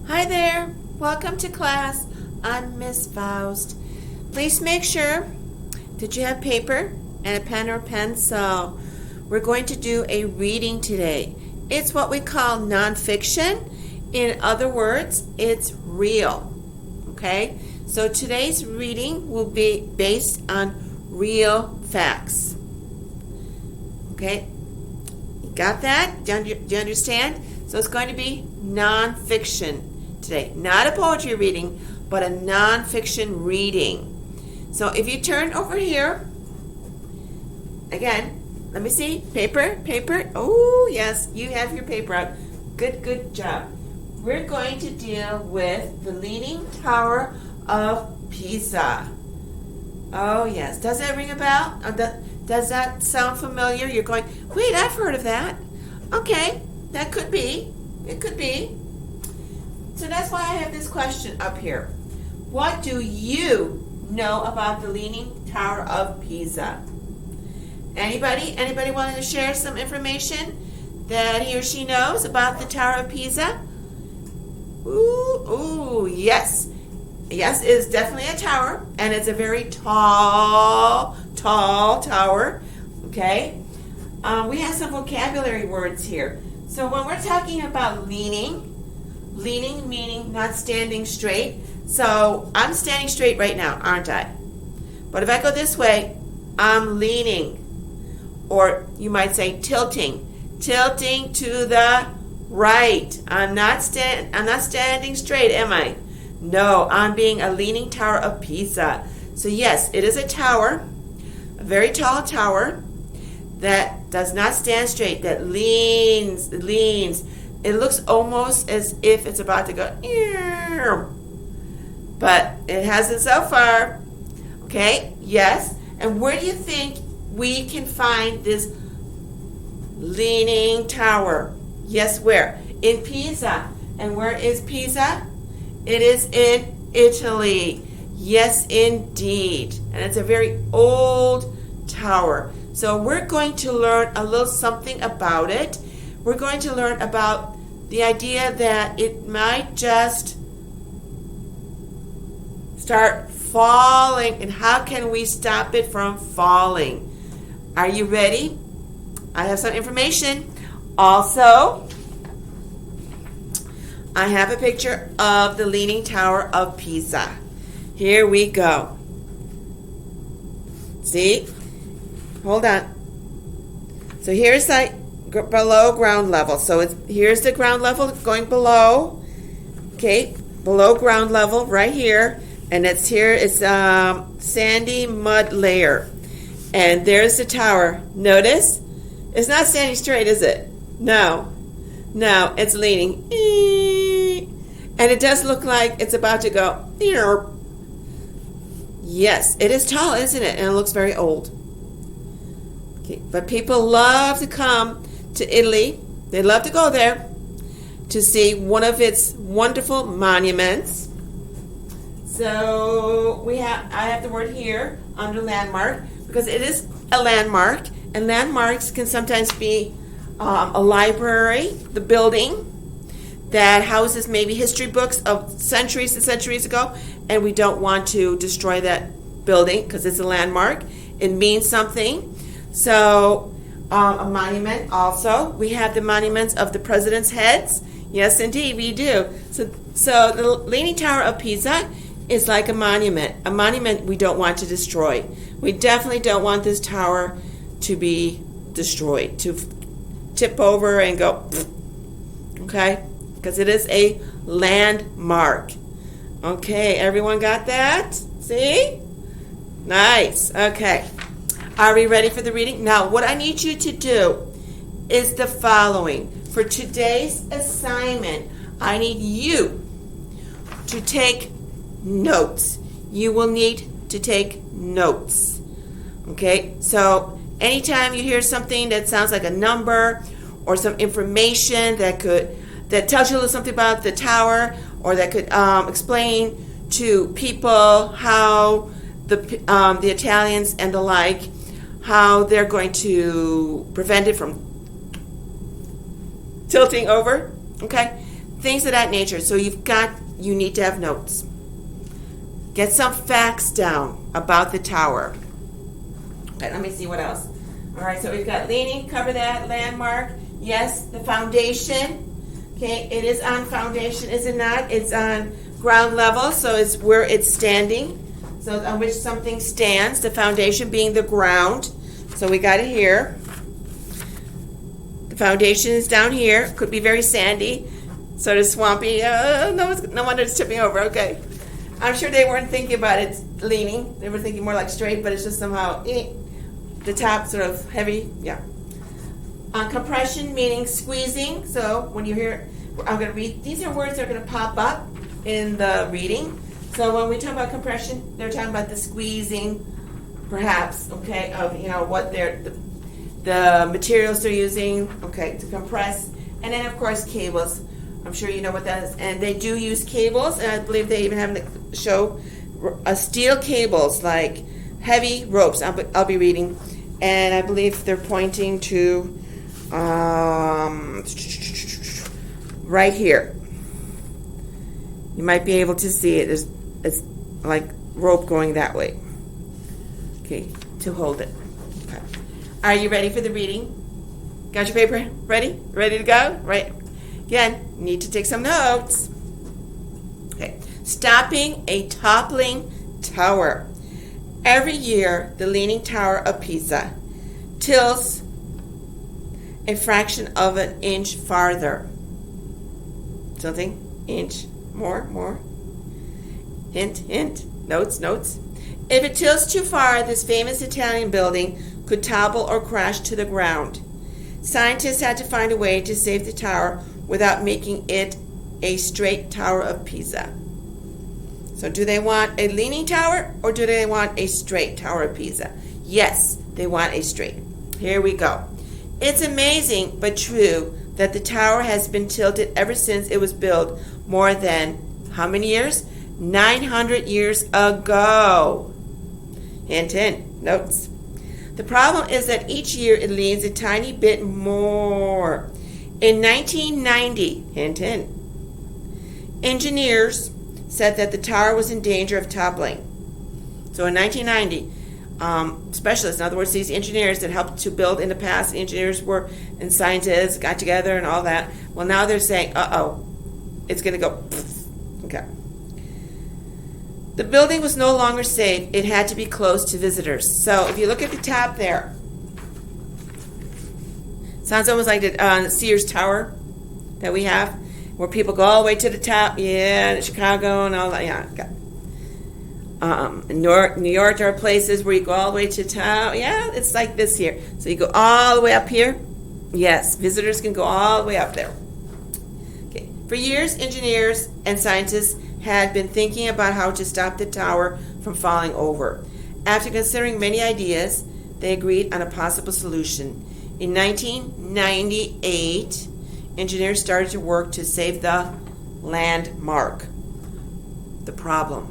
Hi there. Welcome to class. I'm Miss Faust. Please make sure that you have paper and a pen or pencil. We're going to do a reading today. It's what we call nonfiction. In other words, it's real. Okay? So today's reading will be based on real facts. Okay? You got that? Do you understand? So it's going to be nonfiction today. Not a poetry reading, but a nonfiction reading. So if you turn over here, again, let me see. Paper. Oh, yes, you have your paper out. Good job. We're going to deal with the Leaning Tower of Pisa. Oh, yes. Does that ring a bell? Does that sound familiar? You're going, wait, I've heard of that. Okay, that could be. It could be. So that's why I have this question up here. What do you know about the Leaning Tower of Pisa? Anybody wanting to share some information that he or she knows about the Tower of Pisa? Ooh, yes. Yes, it is definitely a tower, and it's a very tall tower. Okay? We have some vocabulary words here. So when we're talking about leaning meaning not standing straight. So I'm standing straight right now, aren't I? But if I go this way, I'm leaning. Or you might say tilting to the right. I'm not standing straight, am I? No, I'm being a Leaning Tower of Pisa. So yes, it is a tower, a very tall tower that does not stand straight, that leans. It looks almost as if it's about to go, but it hasn't so far. Okay, yes. And where do you think we can find this Leaning Tower? Yes, where? In Pisa. And where is Pisa? It is in Italy. Yes, indeed. And it's a very old tower. So we're going to learn a little something about it. We're going to learn about the idea that it might just start falling, and how can we stop it from falling? Are you ready? I have some information. Also, I have a picture of the Leaning Tower of Pisa. Here we go. See? Hold on. So here's like below ground level. So here's the ground level going below. Okay, below ground level right here. And it's sandy mud layer. And there's the tower. Notice? It's not standing straight, is it? No, it's leaning. And it does look like it's about to go. Yes, it is tall, isn't it? And it looks very old. Okay, but people love to come to Italy. They love to go there to see one of its wonderful monuments. So I have the word here under landmark because it is a landmark, and landmarks can sometimes be a library, the building that houses maybe history books of centuries and centuries ago, and we don't want to destroy that building because it's a landmark. It means something. So a monument also. We have the monuments of the president's heads. Yes, indeed, we do. So the Leaning Tower of Pisa is like a monument. A monument we don't want to destroy. We definitely don't want this tower to be destroyed, to tip over and go, okay? Because it is a landmark. Okay, everyone got that? See? Nice. Okay. Are we ready for the reading? Now, what I need you to do is the following. For today's assignment, I need you to take notes. You will need to take notes. Okay? So, anytime you hear something that sounds like a number or some information that tells you a little something about the tower, or that could explain to people how the Italians and the like, how they're going to prevent it from tilting over, okay? things of that nature. So you need to have notes. Get some facts down about the tower. Okay, let me see what else. All right, so we've got leaning, cover that, landmark. Yes, the foundation. Okay, it is on foundation, is it not? It's on ground level, so it's where it's standing. So on which something stands, the foundation being the ground. So we got it here. The foundation is down here. Could be very sandy, sort of swampy. No wonder it's tipping over. Okay. I'm sure they weren't thinking about it leaning. They were thinking more like straight, but it's just somehow the top sort of heavy. Yeah. Compression meaning squeezing. So when you hear, I'm going to read. These are words that are going to pop up in the reading. So when we talk about compression, they're talking about the squeezing, perhaps. Okay, of what the materials they're using. Okay, to compress, and then of course cables. I'm sure you know what that is. And they do use cables, and I believe they even have in the show steel cables, like heavy ropes. I'll be reading, and I believe they're pointing to right here. You might be able to see it. It's like rope going that way. Okay, to hold it. Okay. Are you ready for the reading? Got your paper ready? Ready to go? Right. Again, need to take some notes. Okay. Stopping a toppling tower. Every year, the Leaning Tower of Pisa tilts a fraction of an inch farther. Something? Inch? More? Hint. Notes. If it tilts too far, this famous Italian building could topple or crash to the ground. Scientists had to find a way to save the tower without making it a straight Tower of Pisa. So do they want a leaning tower or do they want a straight Tower of Pisa? Yes, they want a straight. Here we go. It's amazing but true that the tower has been tilted ever since it was built more than how many years? 900 years ago. Hint. Notes. The problem is that each year it leans a tiny bit more. In 1990, hint, engineers said that the tower was in danger of toppling. So in 1990, specialists, in other words, these engineers that helped to build in the past, engineers were and scientists got together and all that. Well, now they're saying, it's going to go. Okay. The building was no longer safe. It had to be closed to visitors. So if you look at the top there, sounds almost like the Sears Tower that we have, where people go all the way to the top. Yeah, Chicago and all that. Yeah. In New York, there are places where you go all the way to the top. Yeah, it's like this here. So you go all the way up here. Yes, visitors can go all the way up there. Okay. For years, engineers and scientists had been thinking about how to stop the tower from falling over. After considering many ideas, they agreed on a possible solution. In 1998, engineers started to work to save the landmark. The problem.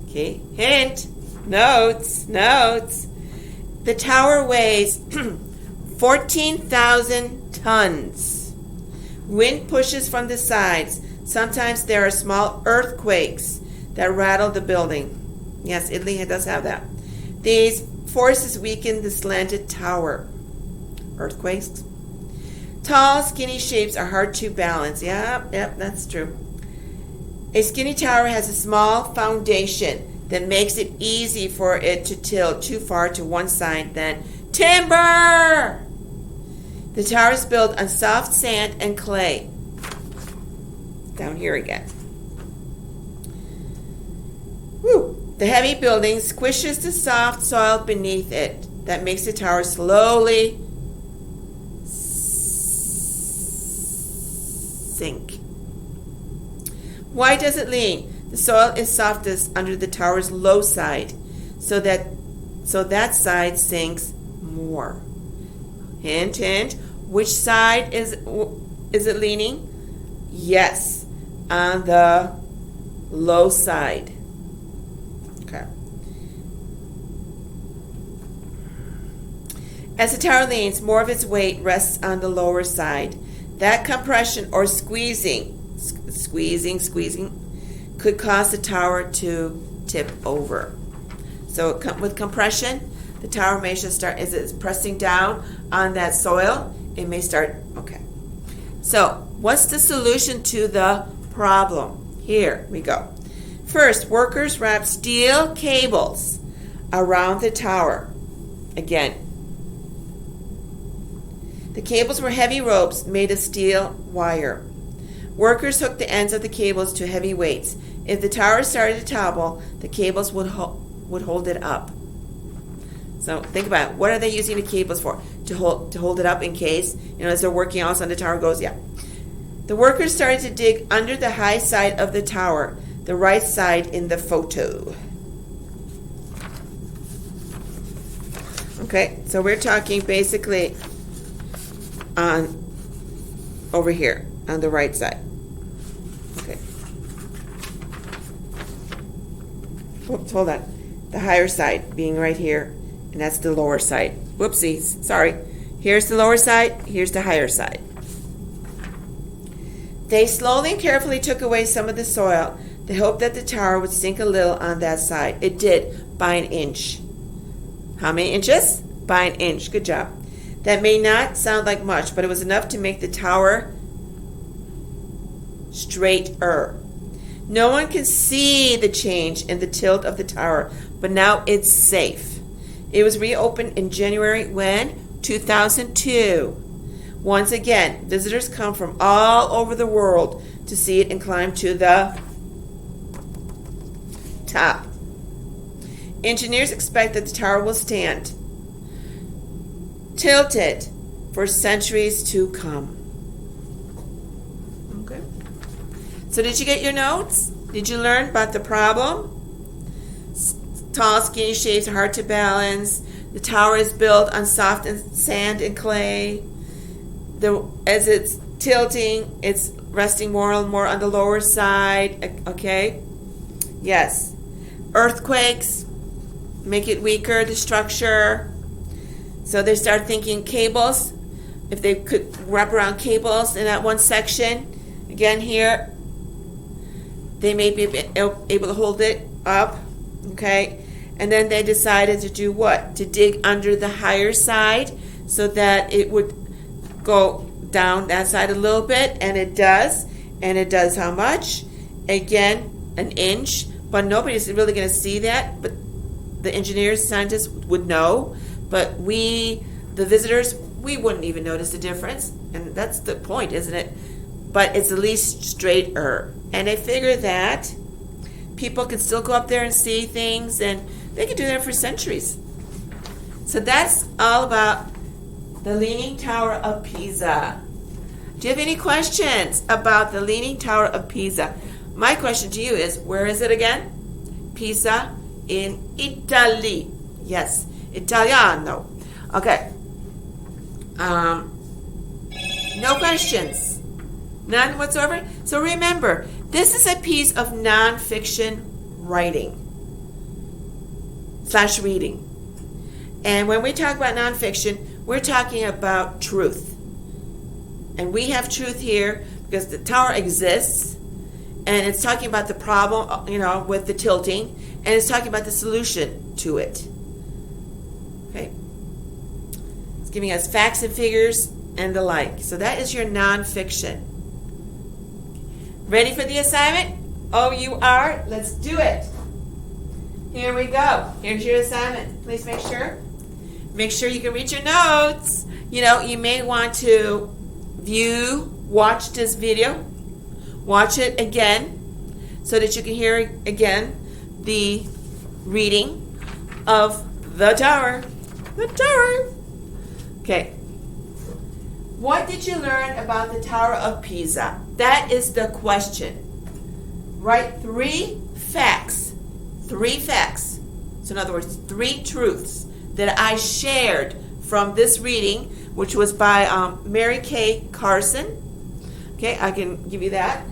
Okay, hint, notes. The tower weighs 14,000 tons. Wind pushes from the sides. Sometimes there are small earthquakes that rattle the building. Yes, Italy does have that. These forces weaken the slanted tower. Earthquakes. Tall, skinny shapes are hard to balance. Yep, that's true. A skinny tower has a small foundation that makes it easy for it to tilt too far to one side. Then timber! The tower is built on soft sand and clay. Down here again. Woo. The heavy building squishes the soft soil beneath it. That makes the tower slowly sink. Why does it lean? The soil is softest under the tower's low side, so that side sinks more. Hint. Which side is it leaning? Yes, on the low side. Okay. As the tower leans, more of its weight rests on the lower side. That compression or squeezing could cause the tower to tip over. So with compression, the tower may just start, as it's pressing down on that soil, it may start, okay. So what's the solution to the problem? Here we go. First, workers wrapped steel cables around the tower. Again, the cables were heavy ropes made of steel wire. Workers hooked the ends of the cables to heavy weights. If the tower started to topple, the cables would hold it up. So think about it. What are they using the cables for? To hold it up in case, as they're working all of a sudden the tower goes, yeah. The workers started to dig under the high side of the tower, the right side in the photo. Okay, so we're talking basically on over here on the right side. Okay. Whoops, hold on. The higher side being right here, and that's the lower side. Whoopsies, sorry. Here's the lower side, here's the higher side. They slowly and carefully took away some of the soil. They hoped that the tower would sink a little on that side. It did, by an inch. How many inches? By an inch. Good job. That may not sound like much, but it was enough to make the tower straighter. No one can see the change in the tilt of the tower, but now it's safe. It was reopened in January when? 2002. Once again, visitors come from all over the world to see it and climb to the top. Engineers expect that the tower will stand tilted for centuries to come. Okay. So did you get your notes? Did you learn about the problem? Tall, skinny shapes are hard to balance. The tower is built on soft sand and clay. As it's tilting, it's resting more and more on the lower side. Okay? Yes. Earthquakes make it weaker, the structure. So they start thinking cables. If they could wrap around cables in that one section, again here, they may be able to hold it up. Okay? And then they decided to do what? To dig under the higher side so that it would go down that side a little bit, and it does. And it does how much? Again, an inch. But nobody's really going to see that. But the engineers, scientists would know. But we, the visitors, we wouldn't even notice the difference. And that's the point, isn't it? But it's at least straighter. And I figure that people can still go up there and see things, and they can do that for centuries. So that's all about the Leaning Tower of Pisa. Do you have any questions about the Leaning Tower of Pisa? My question to you is, where is it again? Pisa in Italy. Yes, Italiano. Okay. No questions. None whatsoever. So remember, this is a piece of nonfiction writing / reading. And when we talk about nonfiction, we're talking about truth. And we have truth here because the tower exists, and it's talking about the problem, with the tilting, and it's talking about the solution to it. Okay? It's giving us facts and figures and the like. So that is your nonfiction. Ready for the assignment? Oh, you are? Let's do it. Here we go. Here's your assignment. Please make sure. Make sure you can read your notes. You may want to watch this video. Watch it again so that you can hear again the reading of the tower. The tower. Okay. What did you learn about the Tower of Pisa? That is the question. Write 3 facts. 3 facts. So in other words, 3 truths that I shared from this reading, which was by Mary Kay Carson. Okay, I can give you that.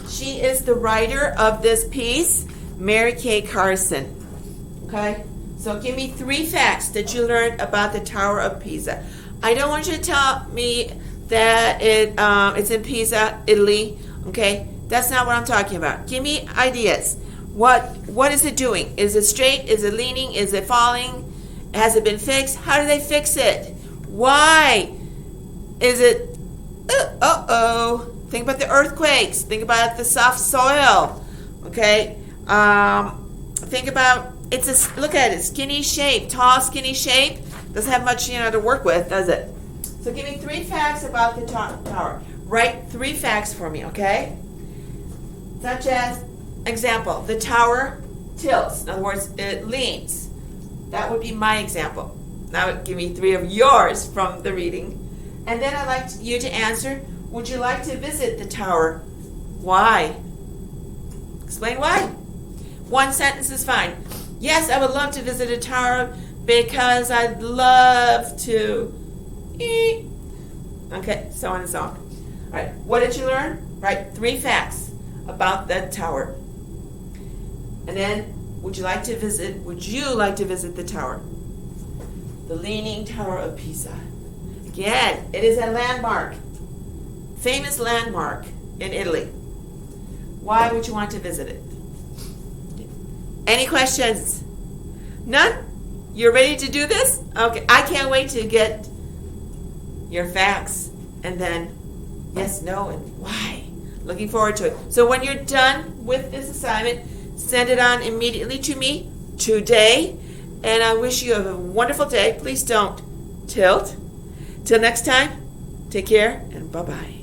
She is the writer of this piece, Mary Kay Carson. Okay? So give me 3 facts that you learned about the Tower of Pisa. I don't want you to tell me that it's in Pisa, Italy. Okay? That's not what I'm talking about. Give me ideas. What is it doing? Is it straight? Is it leaning? Is it falling? Has it been fixed? How do they fix it? Why is it? Think about the earthquakes. Think about the soft soil. Okay. Think about look at it. Skinny shape, tall, skinny shape. Doesn't have much to work with, does it? So give me 3 facts about the tower. Write 3 facts for me, okay? Such as, example, the tower tilts. In other words, it leans. That would be my example. Now give me 3 of yours from the reading. And then I'd like you to answer, would you like to visit the tower? Why? Explain why. 1 sentence is fine. Yes, I would love to visit a tower because I'd love to eat. Okay, so on and so on. All right, what did you learn? Write 3 facts about the tower. And then, would you like to visit the tower? The Leaning Tower of Pisa. Again, it is a landmark. Famous landmark in Italy. Why would you want to visit it? Any questions? None? You're ready to do this? Okay, I can't wait to get your facts. And then, yes, no, and why. Looking forward to it. So when you're done with this assignment, send it on immediately to me today. And I wish you a wonderful day. Please don't tilt. Till next time, take care and bye-bye.